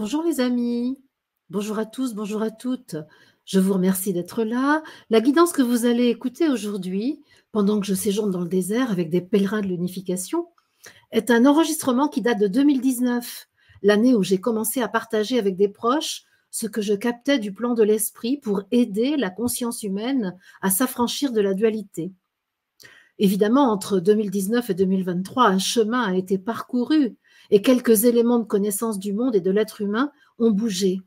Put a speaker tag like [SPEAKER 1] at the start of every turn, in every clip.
[SPEAKER 1] Bonjour les amis, bonjour à tous, bonjour à toutes. Je vous remercie d'être là. La guidance que vous allez écouter aujourd'hui, pendant que je séjourne dans le désert avec des pèlerins de l'unification, est un enregistrement qui date de 2019, l'année où j'ai commencé à partager avec des proches ce que je captais du plan de l'esprit pour aider la conscience humaine à s'affranchir de la dualité. Évidemment, entre 2019 et 2023, un chemin a été parcouru et quelques éléments de connaissance du monde et de l'être humain ont bougé.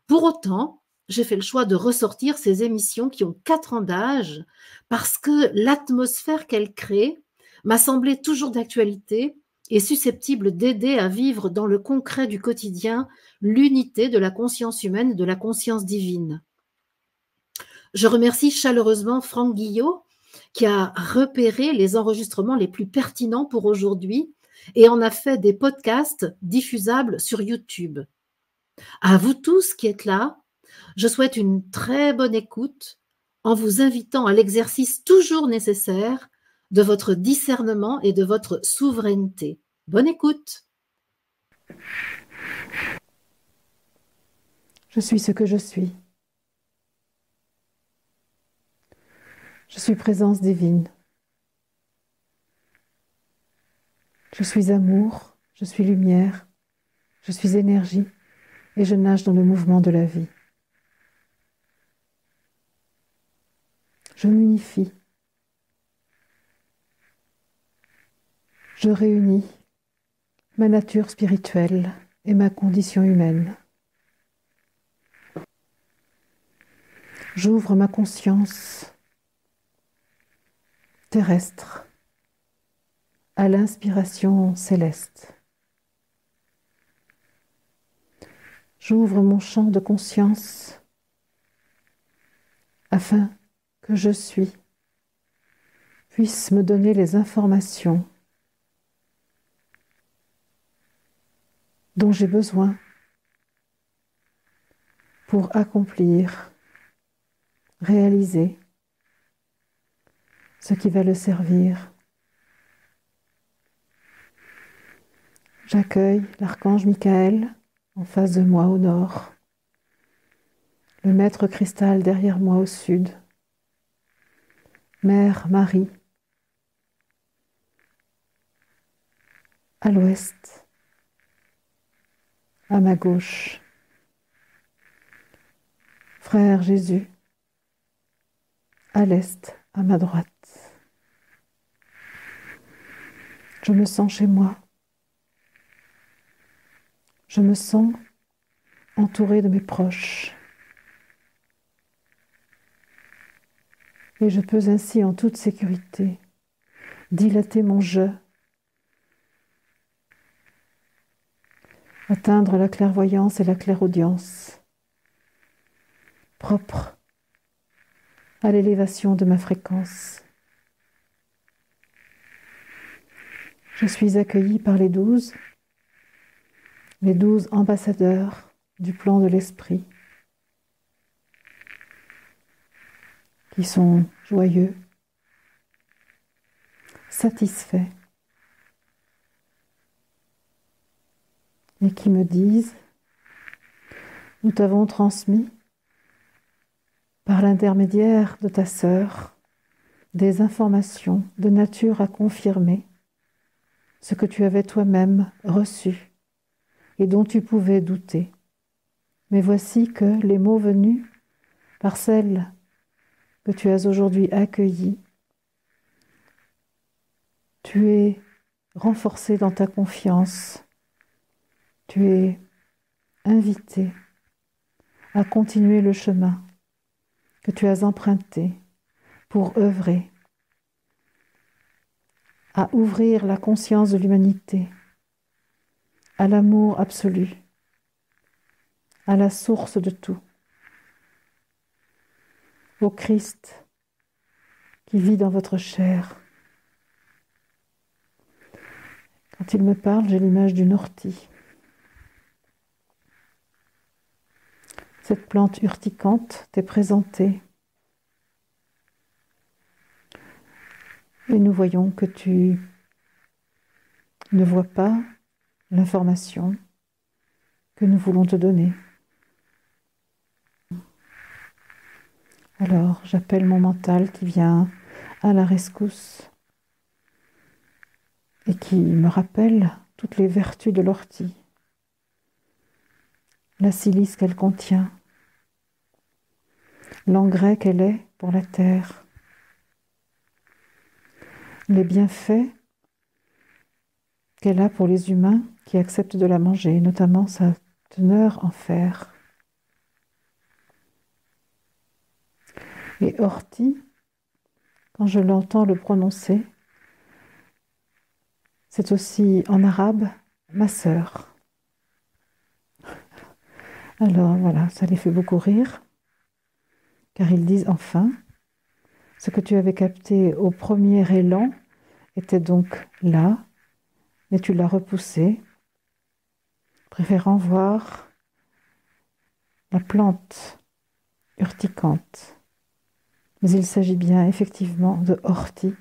[SPEAKER 1] Pour autant, j'ai fait le choix de ressortir ces émissions qui ont 4 ans d'âge parce que l'atmosphère qu'elles créent m'a semblé toujours d'actualité et susceptible d'aider à vivre dans le concret du quotidien l'unité de la conscience humaine et de la conscience divine. Je remercie chaleureusement Franck Guillot qui a repéré les enregistrements les plus pertinents pour aujourd'hui et en a fait des podcasts diffusables sur YouTube. À vous tous qui êtes là, je souhaite une très bonne écoute en vous invitant à l'exercice toujours nécessaire de votre discernement et de votre souveraineté. Bonne écoute.
[SPEAKER 2] Je suis ce que je suis. Je suis présence divine. Je suis amour, je suis lumière, je suis énergie et je nage dans le mouvement de la vie. Je m'unifie. Je réunis ma nature spirituelle et ma condition humaine. J'ouvre ma conscience terrestre à l'inspiration céleste. J'ouvre mon champ de conscience afin que je suis puisse me donner les informations dont j'ai besoin pour accomplir, réaliser ce qui va le servir. J'accueille l'archange Michael en face de moi au nord, le maître cristal derrière moi au sud, Mère Marie à l'ouest, à ma gauche, Frère Jésus à l'est, à ma droite. Je me sens chez moi. Je me sens entourée de mes proches. Et je peux ainsi, en toute sécurité, dilater mon je, atteindre la clairvoyance et la clairaudience, propre à l'élévation de ma fréquence. Je suis accueillie par les 12 ambassadeurs du plan de l'esprit, qui sont joyeux, satisfaits, et qui me disent: nous t'avons transmis, par l'intermédiaire de ta sœur, des informations de nature à confirmer ce que tu avais toi-même reçu et dont tu pouvais douter. Mais voici que les mots venus par celle que tu as aujourd'hui accueillie, tu es renforcé dans ta confiance, tu es invité à continuer le chemin que tu as emprunté pour œuvrer à ouvrir la conscience de l'humanité à l'amour absolu, à la source de tout, au Christ qui vit dans votre chair. Quand il me parle, j'ai l'image d'une ortie. Cette plante urticante t'est présentée. Et nous voyons que tu ne vois pas l'information, que nous voulons te donner. Alors, j'appelle mon mental qui vient à la rescousse et qui me rappelle toutes les vertus de l'ortie, la silice qu'elle contient, l'engrais qu'elle est pour la terre, les bienfaits qu'elle a pour les humains qui acceptent de la manger, notamment sa teneur en fer. Et ortie, quand je l'entends le prononcer, c'est aussi en arabe ma sœur. Alors voilà, ça les fait beaucoup rire, car ils disent enfin, ce que tu avais capté au premier élan était donc là, mais tu l'as repoussé, préférant voir la plante urticante. Mais il s'agit bien effectivement de ortie,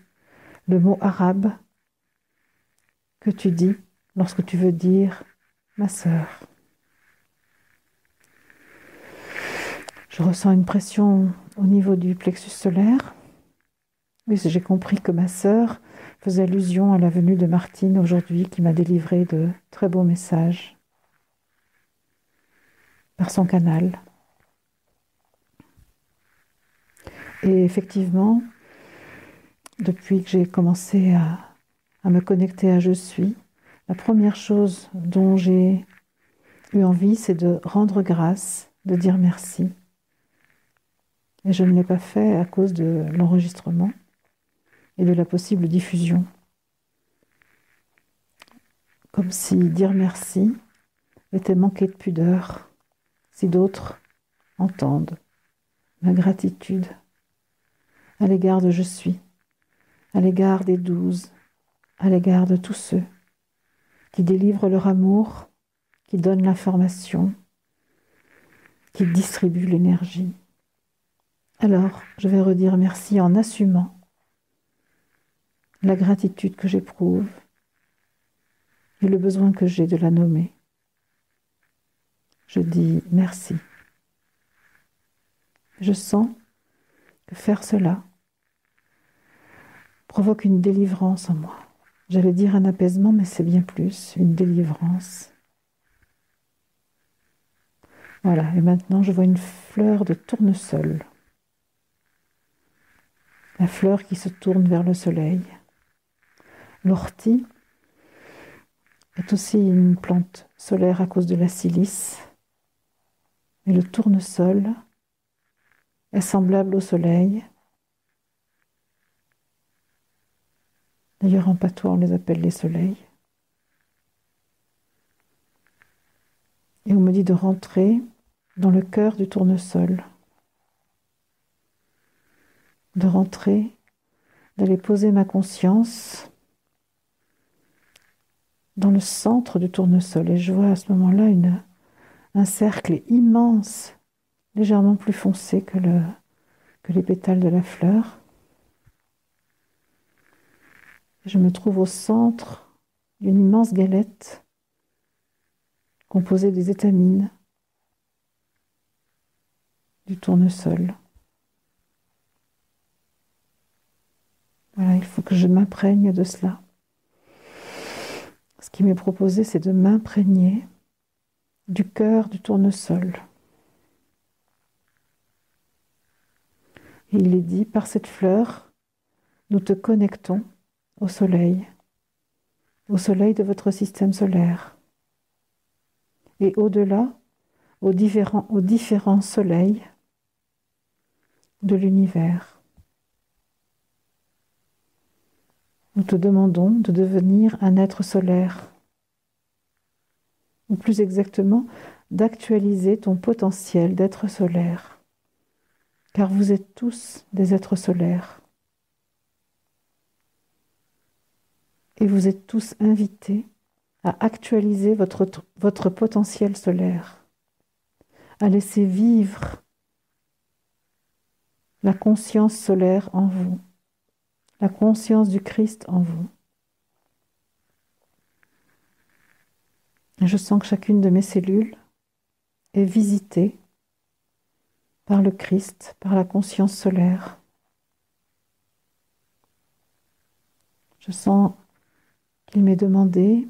[SPEAKER 2] le mot arabe que tu dis lorsque tu veux dire ma sœur. Je ressens une pression au niveau du plexus solaire. Oui, j'ai compris que ma sœur faisait allusion à la venue de Martine aujourd'hui, qui m'a délivré de très beaux messages par son canal. Et effectivement, depuis que j'ai commencé à me connecter à Je suis, la première chose dont j'ai eu envie, c'est de rendre grâce, de dire merci. Et je ne l'ai pas fait à cause de l'enregistrement et de la possible diffusion. Comme si dire merci était manquer de pudeur, si d'autres entendent ma gratitude à l'égard de Je suis, à l'égard des 12, à l'égard de tous ceux qui délivrent leur amour, qui donnent l'information, qui distribuent l'énergie. Alors, je vais redire merci en assumant la gratitude que j'éprouve et le besoin que j'ai de la nommer. Je dis merci. Je sens que faire cela provoque une délivrance en moi. J'allais dire un apaisement, mais c'est bien plus, une délivrance. Voilà, et maintenant je vois une fleur de tournesol. La fleur qui se tourne vers le soleil. L'ortie est aussi une plante solaire à cause de la silice. Et le tournesol est semblable au soleil. D'ailleurs, en patois, on les appelle les soleils. Et on me dit de rentrer dans le cœur du tournesol. De rentrer, d'aller poser ma conscience dans le centre du tournesol. Et je vois à ce moment-là un cercle immense, légèrement plus foncé que les pétales de la fleur. Je me trouve au centre d'une immense galette composée des étamines du tournesol. Voilà, il faut que je m'imprègne de cela. Ce qui m'est proposé, c'est de m'imprégner du cœur du tournesol. Et il est dit, par cette fleur, nous te connectons au soleil de votre système solaire, et au-delà, aux différents soleils de l'univers. Nous te demandons de devenir un être solaire, ou plus exactement, d'actualiser ton potentiel d'être solaire, car vous êtes tous des êtres solaires. Et vous êtes tous invités à actualiser votre potentiel solaire, à laisser vivre la conscience solaire en vous, la conscience du Christ en vous. Et je sens que chacune de mes cellules est visité par le Christ, par la conscience solaire. Je sens qu'il m'est demandé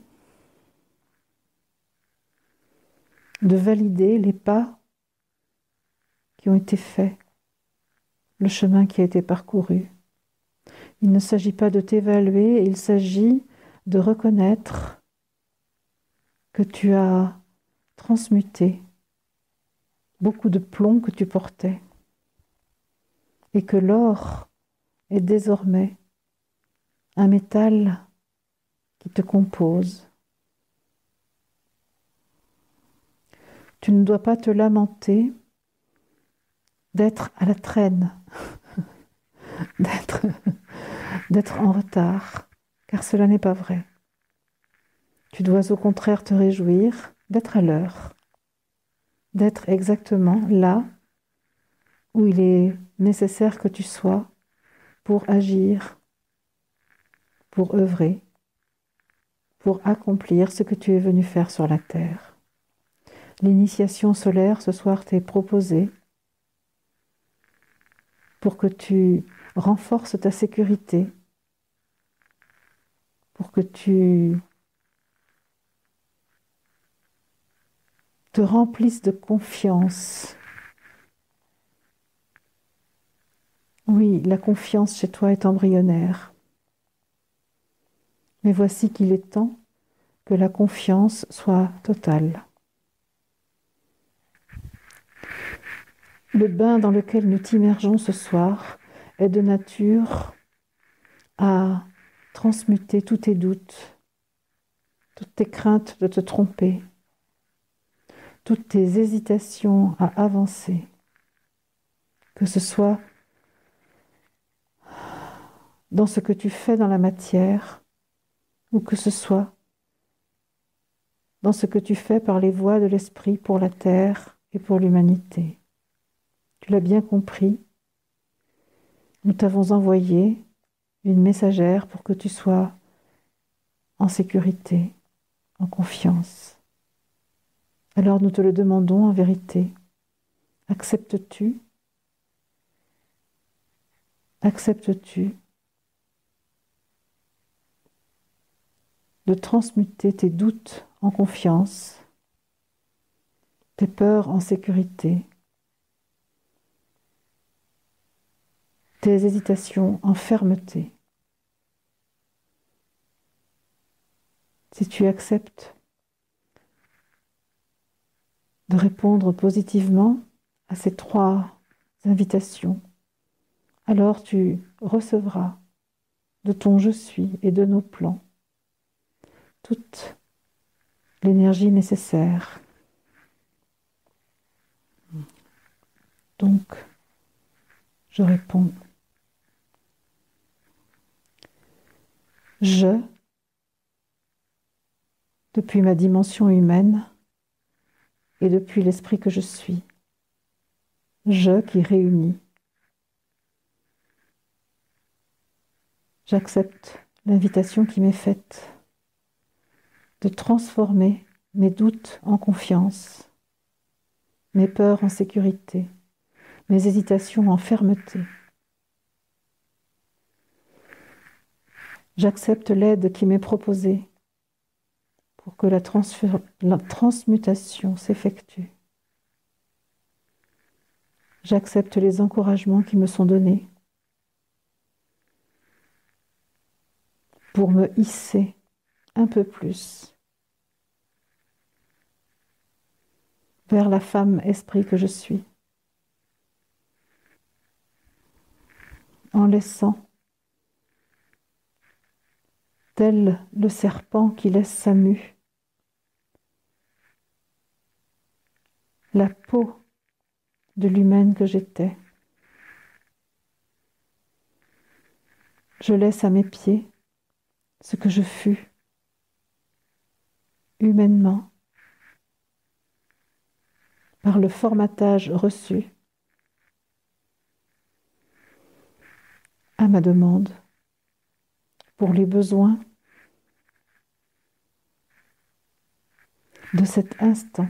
[SPEAKER 2] de valider les pas qui ont été faits, le chemin qui a été parcouru. Il ne s'agit pas de t'évaluer, il s'agit de reconnaître que tu as transmuté beaucoup de plomb que tu portais et que l'or est désormais un métal qui te compose. Tu ne dois pas te lamenter d'être à la traîne, d'être en retard, car cela n'est pas vrai. Tu dois au contraire te réjouir d'être à l'heure, d'être exactement là où il est nécessaire que tu sois pour agir, pour œuvrer, pour accomplir ce que tu es venu faire sur la terre. L'initiation solaire ce soir t'est proposée pour que tu renforces ta sécurité, pour que tu te remplisses de confiance. Oui, la confiance chez toi est embryonnaire. Mais voici qu'il est temps que la confiance soit totale. Le bain dans lequel nous t'immergeons ce soir est de nature à transmuter tous tes doutes, toutes tes craintes de te tromper, toutes tes hésitations à avancer, que ce soit dans ce que tu fais dans la matière ou que ce soit dans ce que tu fais par les voies de l'esprit pour la terre et pour l'humanité. Tu l'as bien compris, nous t'avons envoyé une messagère pour que tu sois en sécurité, en confiance. Alors nous te le demandons en vérité. Acceptes-tu de transmuter tes doutes en confiance, tes peurs en sécurité, tes hésitations en fermeté? Si tu acceptes de répondre positivement à ces 3 invitations, alors tu recevras de ton je suis et de nos plans toute l'énergie nécessaire. Donc, je réponds. Je, depuis ma dimension humaine et depuis l'esprit que je suis. Je qui réunit. J'accepte l'invitation qui m'est faite de transformer mes doutes en confiance, mes peurs en sécurité, mes hésitations en fermeté. J'accepte l'aide qui m'est proposée pour que la transmutation s'effectue. J'accepte les encouragements qui me sont donnés pour me hisser un peu plus vers la femme esprit que je suis, en laissant, tel le serpent qui laisse sa mue, la peau de l'humaine que j'étais. Je laisse à mes pieds ce que je fus humainement par le formatage reçu à ma demande pour les besoins de cet instant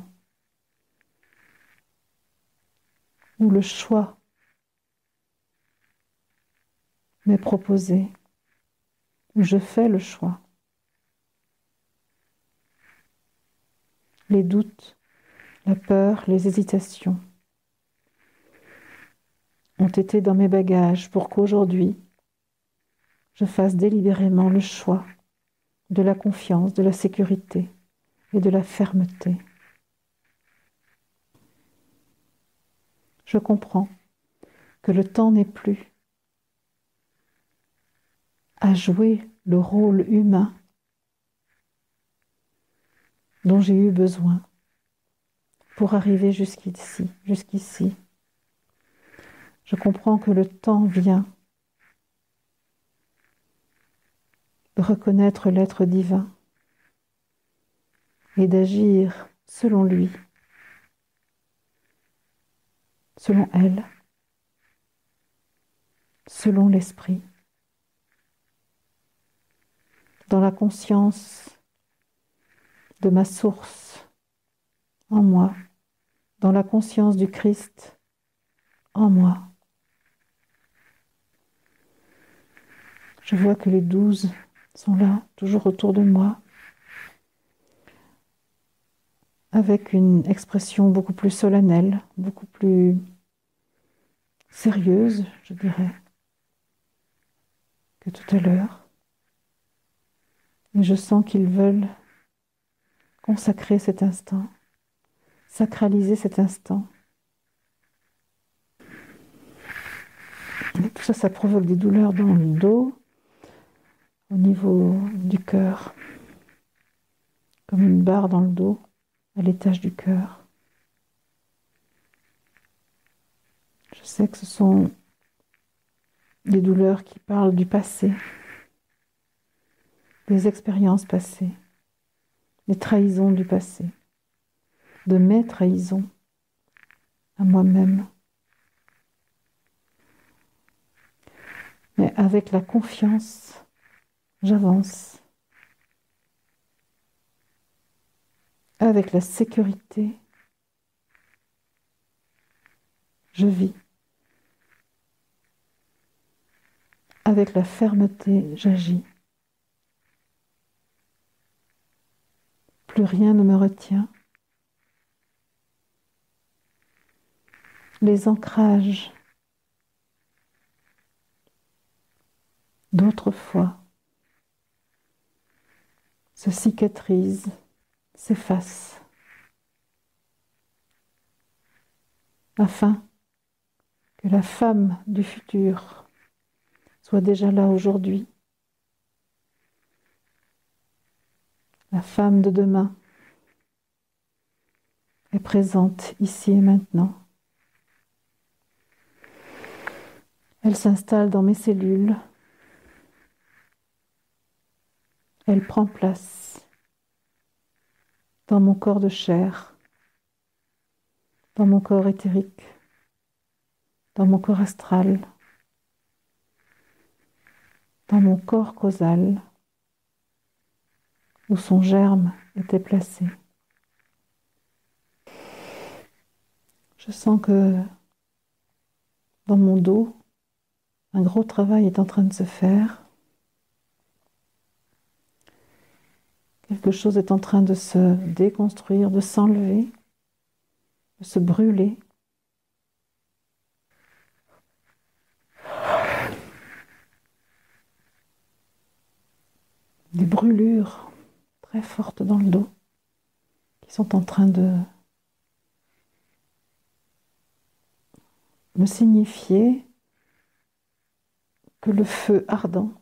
[SPEAKER 2] où le choix m'est proposé, où je fais le choix. Les doutes, la peur, les hésitations ont été dans mes bagages pour qu'aujourd'hui, je fasse délibérément le choix de la confiance, de la sécurité et de la fermeté. Je comprends que le temps n'est plus à jouer le rôle humain dont j'ai eu besoin pour arriver jusqu'ici. Je comprends que le temps vient de reconnaître l'être divin et d'agir selon lui, selon elle, selon l'esprit, dans la conscience de ma source en moi, dans la conscience du Christ en moi. Je vois que les 12 sont là, toujours autour de moi, avec une expression beaucoup plus solennelle, beaucoup plus sérieuse, je dirais, que tout à l'heure. Et je sens qu'ils veulent consacrer cet instant, sacraliser cet instant. Et tout ça, ça provoque des douleurs dans le dos, au niveau du cœur, comme une barre dans le dos, à l'étage du cœur. Je sais que ce sont des douleurs qui parlent du passé, des expériences passées, des trahisons du passé, de mes trahisons à moi-même. Mais avec la confiance, j'avance. Avec la sécurité, je vis. Avec la fermeté, j'agis. Plus rien ne me retient. Les ancrages d'autrefois se cicatrisent, s'effacent, afin que la femme du futur soit déjà là aujourd'hui, la femme de demain est présente ici et maintenant. Elle s'installe dans mes cellules, elle prend place dans mon corps de chair, dans mon corps éthérique, dans mon corps astral, dans mon corps causal, où son germe était placé. Je sens que dans mon dos, un gros travail est en train de se faire. Quelque chose est en train de se déconstruire, de s'enlever, de se brûler. Des brûlures très fortes dans le dos qui sont en train de me signifier que le feu ardent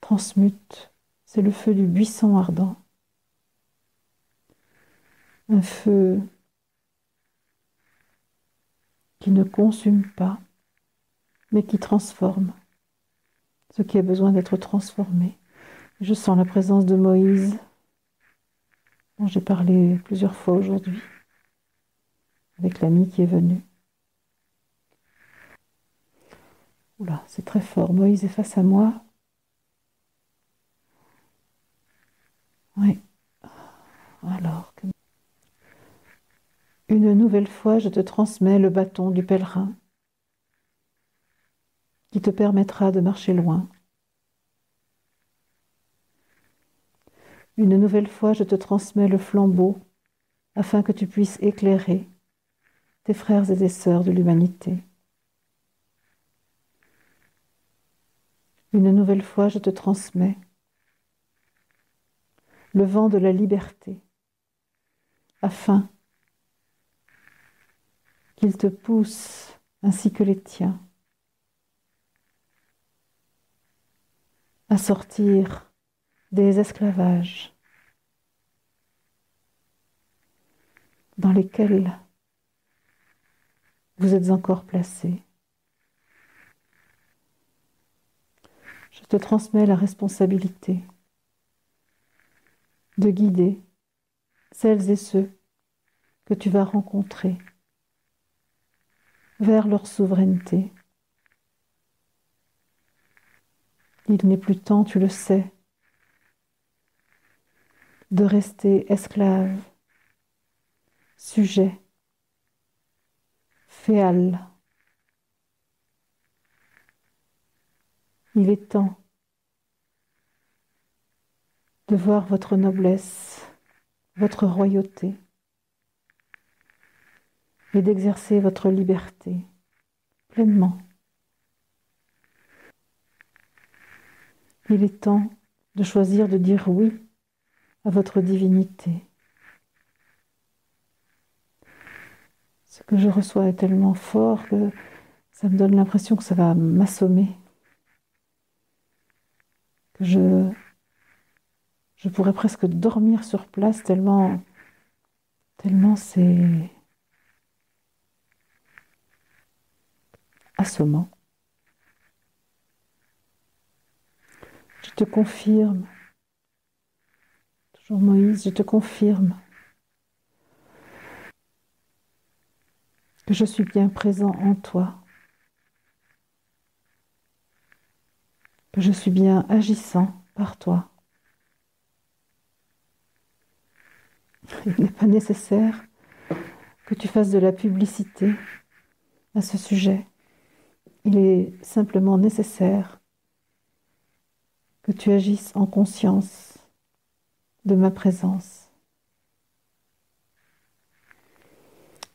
[SPEAKER 2] transmute. C'est le feu du buisson ardent. Un feu qui ne consume pas, mais qui transforme ce qui a besoin d'être transformé. Je sens la présence de Moïse, dont j'ai parlé plusieurs fois aujourd'hui, avec l'ami qui est venu. Oula, c'est très fort. Moïse est face à moi. Oui. Alors, une Une nouvelle fois, je te transmets le bâton du pèlerin qui te permettra de marcher loin. Une nouvelle fois, je te transmets le flambeau afin que tu puisses éclairer tes frères et tes sœurs de l'humanité. Une nouvelle fois, je te transmets le vent de la liberté afin qu'il te pousse ainsi que les tiens à sortir des esclavages dans lesquels vous êtes encore placés. Je te transmets la responsabilité de guider celles et ceux que tu vas rencontrer vers leur souveraineté. Il n'est plus temps, tu le sais, de rester esclave, sujet, féal. Il est temps de voir votre noblesse, votre royauté et d'exercer votre liberté pleinement. Il est temps de choisir de dire oui à votre divinité. Ce que je reçois est tellement fort que ça me donne l'impression que ça va m'assommer, que je pourrais presque dormir sur place tellement c'est assommant. Je te confirme, toujours Moïse, je te confirme que je suis bien présent en toi, que je suis bien agissant par toi. Il n'est pas nécessaire que tu fasses de la publicité à ce sujet. Il est simplement nécessaire que tu agisses en conscience de ma présence.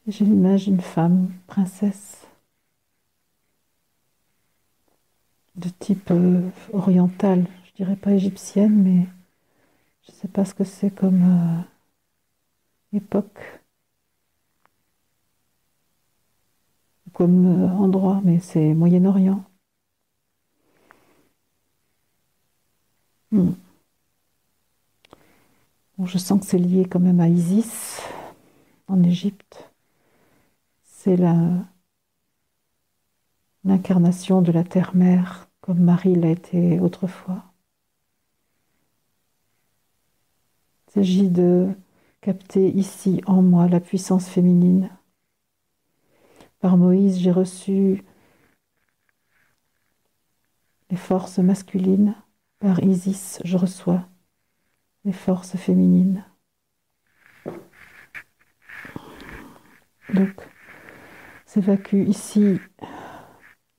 [SPEAKER 2] J'ai l'image d'une femme, princesse, de type oriental, je dirais pas égyptienne, mais je ne sais pas ce que c'est comme époque, comme endroit, mais c'est Moyen-Orient. Bon, je sens que c'est lié quand même à Isis, en Égypte. C'est l'incarnation de la terre-mère, comme Marie l'a été autrefois. Il s'agit de capter ici en moi la puissance féminine. Par Moïse, j'ai reçu les forces masculines. Par Isis, je reçois les forces féminines. Donc, s'évacue ici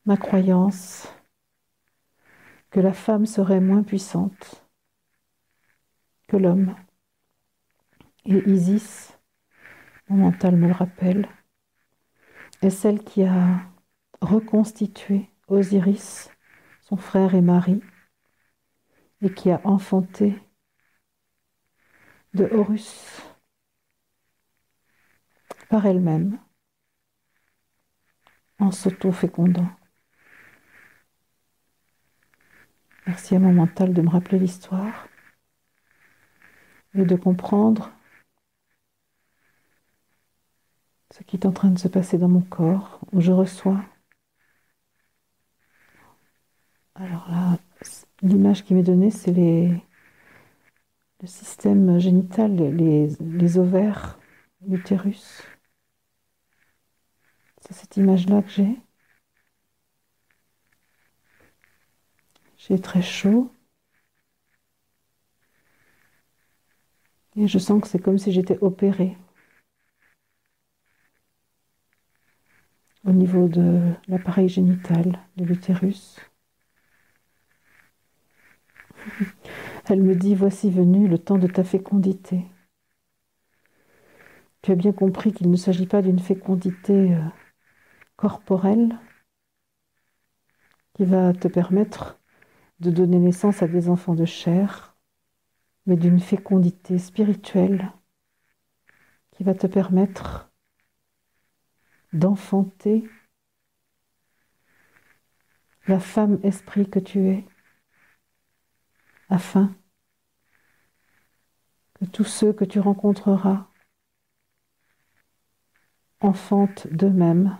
[SPEAKER 2] ma croyance que la femme serait moins puissante que l'homme. Et Isis, mon mental me le rappelle, est celle qui a reconstitué Osiris, son frère et mari, et qui a enfanté de Horus par elle-même en s'auto-fécondant. Merci à mon mental de me rappeler l'histoire et de comprendre ce qui est en train de se passer dans mon corps, où je reçois. Alors là, l'image qui m'est donnée, c'est le système génital, les ovaires, l'utérus. C'est cette image-là que j'ai. J'ai très chaud. Et je sens que c'est comme si j'étais opérée. niveau de l'appareil génital, de l'utérus. Elle me dit, voici venu le temps de ta fécondité. Tu as bien compris qu'il ne s'agit pas d'une fécondité corporelle qui va te permettre de donner naissance à des enfants de chair, mais d'une fécondité spirituelle qui va te permettre d'enfanter la femme esprit que tu es, afin que tous ceux que tu rencontreras enfantent d'eux-mêmes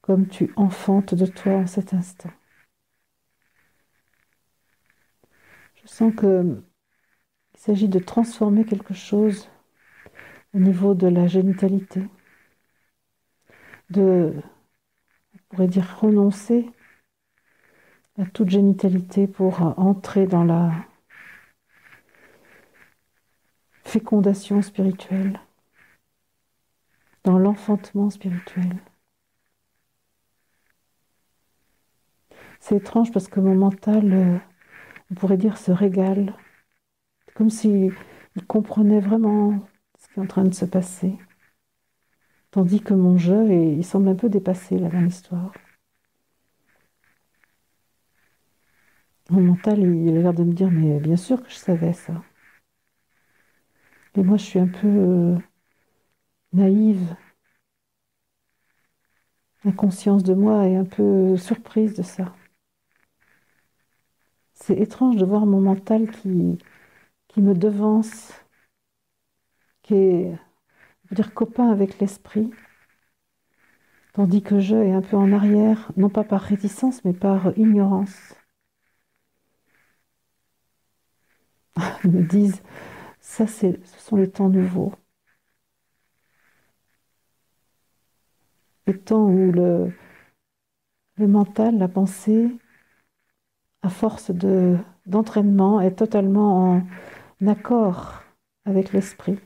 [SPEAKER 2] comme tu enfantes de toi en cet instant. Je sens qu'il s'agit de transformer quelque chose au niveau de la génitalité, on pourrait dire renoncer à toute génitalité pour entrer dans la fécondation spirituelle, dans l'enfantement spirituel. C'est étrange parce que mon mental, on pourrait dire, se régale, comme s'il comprenait vraiment ce qui est en train de se passer. Tandis que mon jeu, il semble un peu dépassé là dans l'histoire. Mon mental, il a l'air de me dire, mais bien sûr que je savais ça. Et moi, je suis un peu naïve. La conscience de moi est un peu surprise de ça. C'est étrange de voir mon mental qui me devance, qui est, on peut dire, copain avec l'esprit, tandis que je est un peu en arrière, non pas par réticence, mais par ignorance. Ils me disent, ça, ce sont les temps nouveaux. Les temps où le mental, la pensée, à force d'entraînement, est totalement en accord avec l'esprit.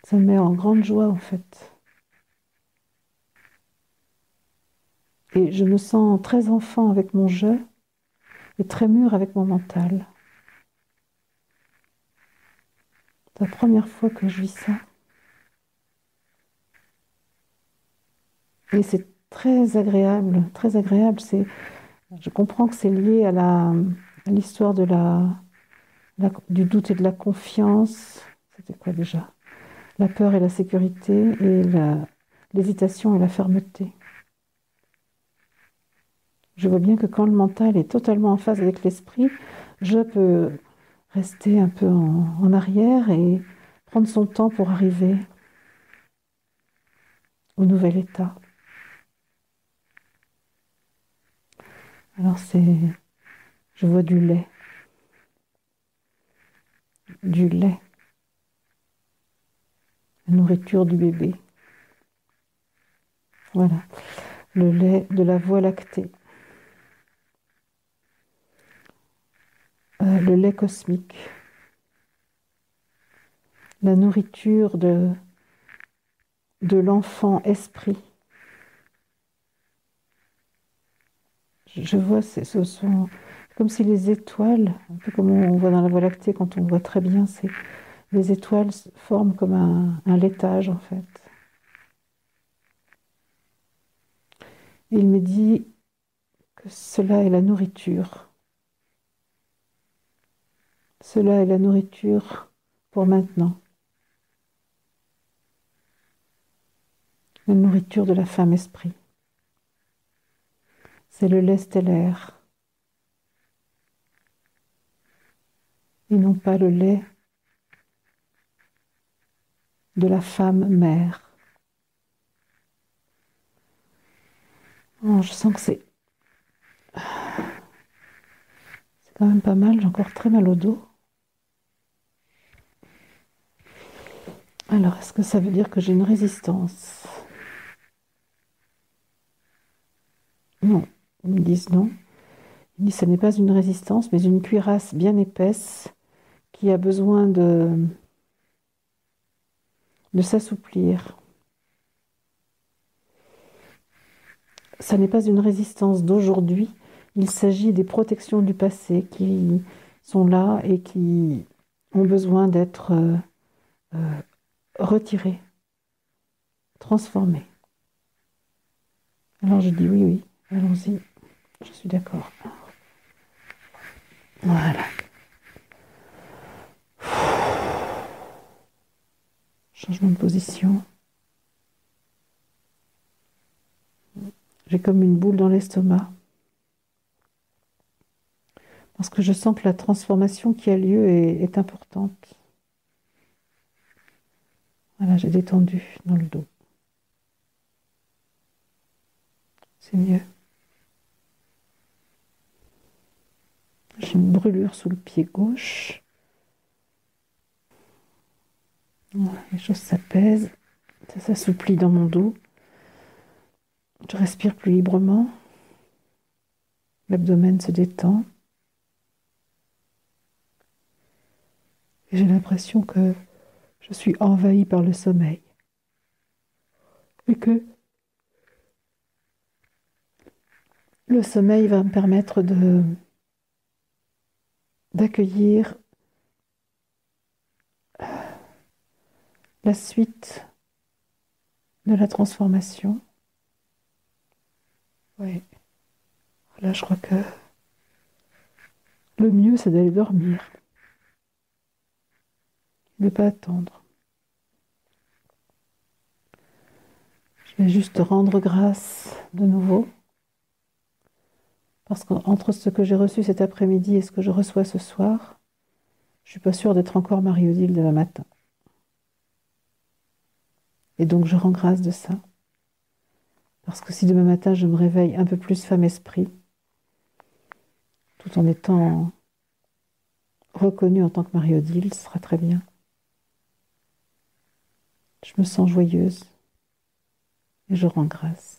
[SPEAKER 2] Ça me met en grande joie, en fait. Et je me sens très enfant avec mon jeu et très mûr avec mon mental. C'est la première fois que je vis ça. Et c'est très agréable, très agréable. Je comprends que c'est lié à l'histoire du doute et de la confiance. C'était quoi déjà? La peur et la sécurité et l'hésitation et la fermeté. Je vois bien que quand le mental est totalement en phase avec l'esprit, je peux rester un peu en arrière et prendre son temps pour arriver au nouvel état. Alors je vois du lait, la nourriture du bébé. Voilà, le lait de la voie lactée, le lait cosmique, la nourriture de l'enfant esprit. Je vois, ce sont comme si les étoiles, un peu comme on voit dans la Voie lactée, quand on voit très bien, les étoiles forment comme un laitage en fait. Et il me dit que cela est la nourriture. Cela est la nourriture pour maintenant. La nourriture de la femme esprit. C'est le lait stellaire. Et non pas le lait de la femme mère. Oh, je sens que c'est quand même pas mal, j'ai encore très mal au dos. Alors, est-ce que ça veut dire que j'ai une résistance? Non, ils me disent non. Ils disent que ce n'est pas une résistance, mais une cuirasse bien épaisse qui a besoin de s'assouplir. ça n'est pas une résistance d'aujourd'hui, il s'agit des protections du passé qui sont là et qui ont besoin d'être retirées, transformées. Alors je dis oui, oui, allons-y, je suis d'accord. Voilà. Changement de position. J'ai comme une boule dans l'estomac. Parce que je sens que la transformation qui a lieu est importante. Voilà, j'ai détendu dans le dos. C'est mieux. J'ai une brûlure sous le pied gauche. Voilà, les choses s'apaisent. Ça s'assouplit dans mon dos. Je respire plus librement. L'abdomen se détend. Et j'ai l'impression que je suis envahie par le sommeil. Et que le sommeil va me permettre d'accueillir la suite de la transformation. Oui. Là, je crois que le mieux, c'est d'aller dormir. Ne pas attendre. Je vais juste rendre grâce de nouveau. Parce qu'entre ce que j'ai reçu cet après-midi et ce que je reçois ce soir, je ne suis pas sûre d'être encore Marie-Odile demain matin. Et donc, je rends grâce de ça. Parce que si demain matin, je me réveille un peu plus femme-esprit, tout en étant reconnue en tant que Marie-Odile, ce sera très bien. Je me sens joyeuse et je rends grâce.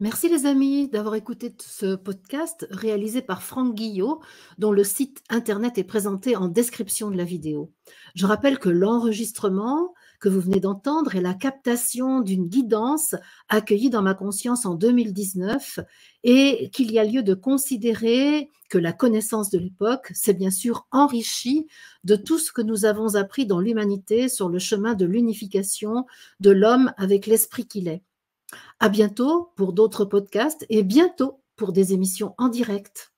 [SPEAKER 1] Merci les amis d'avoir écouté ce podcast réalisé par Franck Guillot, dont le site internet est présenté en description de la vidéo. Je rappelle que l'enregistrement que vous venez d'entendre est la captation d'une guidance accueillie dans ma conscience en 2019 et qu'il y a lieu de considérer que la connaissance de l'époque s'est bien sûr enrichie de tout ce que nous avons appris dans l'humanité sur le chemin de l'unification de l'homme avec l'esprit qu'il est. À bientôt pour d'autres podcasts et bientôt pour des émissions en direct.